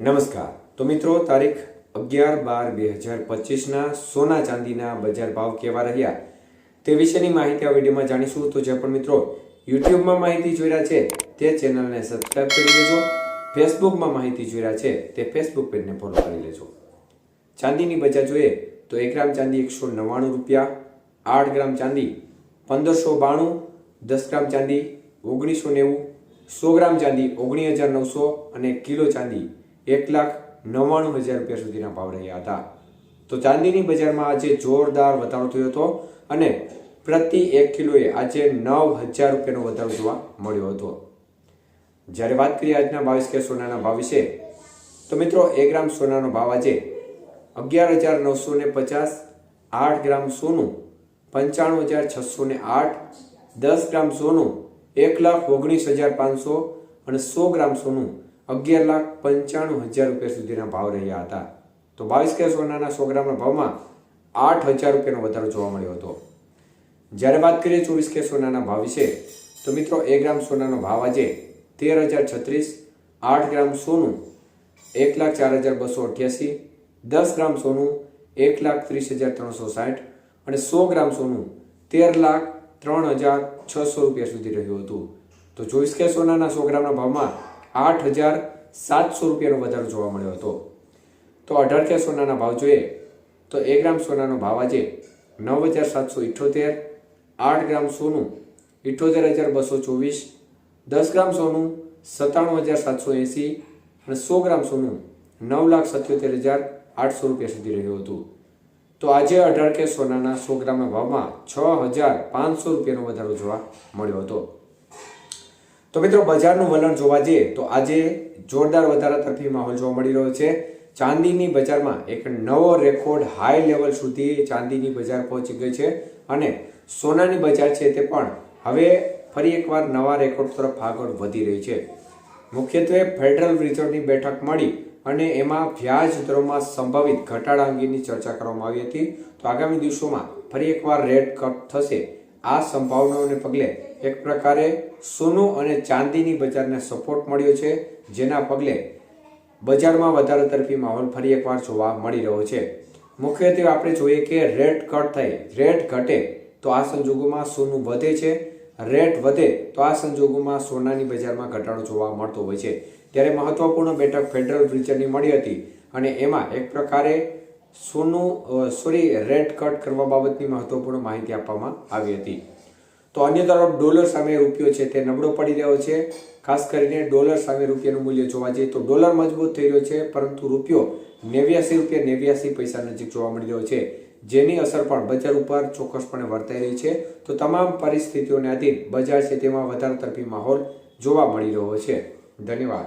નમસ્કાર. તો મિત્રો, તારીખ 11/12/2025 સોના ચાંદીના બજાર ભાવ કેવા રહ્યા તે વિશેની માહિતી આ વિડીયોમાં જાણીશું. તો જે પણ મિત્રો યુટ્યુબમાં માહિતી જોઈ રહ્યા છે તે ચેનલને સબસ્ક્રાઇબ કરી લેજો. ફેસબુકમાં માહિતી જોઈ રહ્યા છે તે ફેસબુક પેજને ફોલો કરી લેજો. ચાંદીની બજાર જોઈએ તો 1 ગ્રામ ચાંદી 199 રૂપિયા, 8 ગ્રામ ચાંદી 1592, 10 ગ્રામ ચાંદી 1990, 100 ગ્રામ ચાંદી 19,900 અને કિલો ચાંદી 1,99,000 રૂપિયા સુધીના ભાવ રહ્યા હતા. તો ચાંદીની બજારમાં આજે જોરદાર વધારો થયો હતો અને પ્રતિ 1 કિલોએ આજે 9,000 રૂપિયાનો વધારો જોવા મળ્યો હતો. જ્યારે વાત કરીએ આજના 22 કે સોનાના ભાવ વિશે તો મિત્રો 1 ગ્રામ સોનાનો ભાવ આજે 11,950, 8 ગ્રામ સોનું 95,608, 10 ગ્રામ સોનું 1,19,500 અને 100 ગ્રામ સોનું 11,95,000 રૂપિયા સુધીના ભાવ રહ્યા હતા. તો 22 કે સોનાના 100 ગ્રામના ભાવમાં 8,000 રૂપિયાનો વધારો જોવા મળ્યો હતો. જ્યારે વાત કરીએ 24 કે સોનાના ભાવ વિશે તો મિત્રો 1 ગ્રામ સોનાનો ભાવ આજે 13,036, 8 ગ્રામ સોનું 1,04,288, 10 ગ્રામ સોનું 1,30,360 અને 100 ગ્રામ સોનું 13,03,600 રૂપિયા સુધી રહ્યું હતું. તો 24 કે સોનાના 100 ગ્રામના ભાવમાં 8,700 રૂપિયાનો વધારો જોવા મળ્યો હતો. તો 18 કે સોનાના ભાવ જોઈએ તો 1 ગ્રામ સોનાનો ભાવ આજે 9,778, 8 ગ્રામ સોનું 78,224, 10 ગ્રામ સોનું 97,780 અને 100 ગ્રામ સોનું 9,77,800 રૂપિયા સુધી રહ્યું હતું. તો આજે 18 કે સોનાના 100 ગ્રામના ભાવમાં 6,500 રૂપિયાનો વધારો જોવા મળ્યો હતો. તો મિત્રો બજારનું વલણ જોવા જઈએ તો આજે જોરદાર વધારા તરફી માહોલ જોવા મળી રહ્યો છે. ચાંદીની બજારમાં એક નવો રેકોર્ડ હાઈ લેવલ સુધી ચાંદીની બજાર પહોંચી ગઈ છે અને સોનાની બજાર છે તે પણ હવે ફરી એકવાર નવા રેકોર્ડ તરફ આગળ વધી રહી છે. મુખ્યત્વે ફેડરલ રિઝર્વની બેઠક મળી અને એમાં વ્યાજ દરોમાં સંભવિત ઘટાડા અંગેની ચર્ચા કરવામાં આવી હતી. તો આગામી દિવસોમાં ફરી એકવાર રેટ કટ થશે. આ સંભાવનાઓને પગલે એક પ્રકારે સોનું અને ચાંદીની બજારને સપોર્ટ મળ્યો છે, જેના પગલે બજારમાં વધારો તરફી માહોલ ફરી એકવાર જોવા મળી રહ્યો છે. મુખ્યત્વે આપણે જોઈએ કે રેટ કટ થાય, રેટ ઘટે તો આ સંજોગોમાં સોનું વધે છે, રેટ વધે તો આ સંજોગોમાં સોનાની બજારમાં ઘટાડો જોવા મળતો હોય છે. ત્યારે મહત્વપૂર્ણ બેઠક ફેડરલ રિઝર્વની મળી હતી અને એમાં એક પ્રકારે રેટ કટ કરવા બાબતની મહત્વપૂર્ણ માહિતી આપવામાં આવી હતી. તો અન્ય તરફ ડોલર સામે રૂપિયો છે તે નબળો પડી રહ્યો છે. ખાસ કરીને ડોલર સામે રૂપિયાનું મૂલ્ય જોવા જઈએ તો ડોલર મજબૂત થઈ રહ્યો છે, પરંતુ રૂપિયો 89 રૂપિયા 89 પૈસા નજીક જોવા મળી રહ્યો છે, જેની અસર પણ બજાર ઉપર ચોક્કસપણે વર્તાઈ રહી છે. તો તમામ પરિસ્થિતિઓને આધીન બજાર છે તેમાં વધારો તરફી માહોલ જોવા મળી રહ્યો છે. ધન્યવાદ.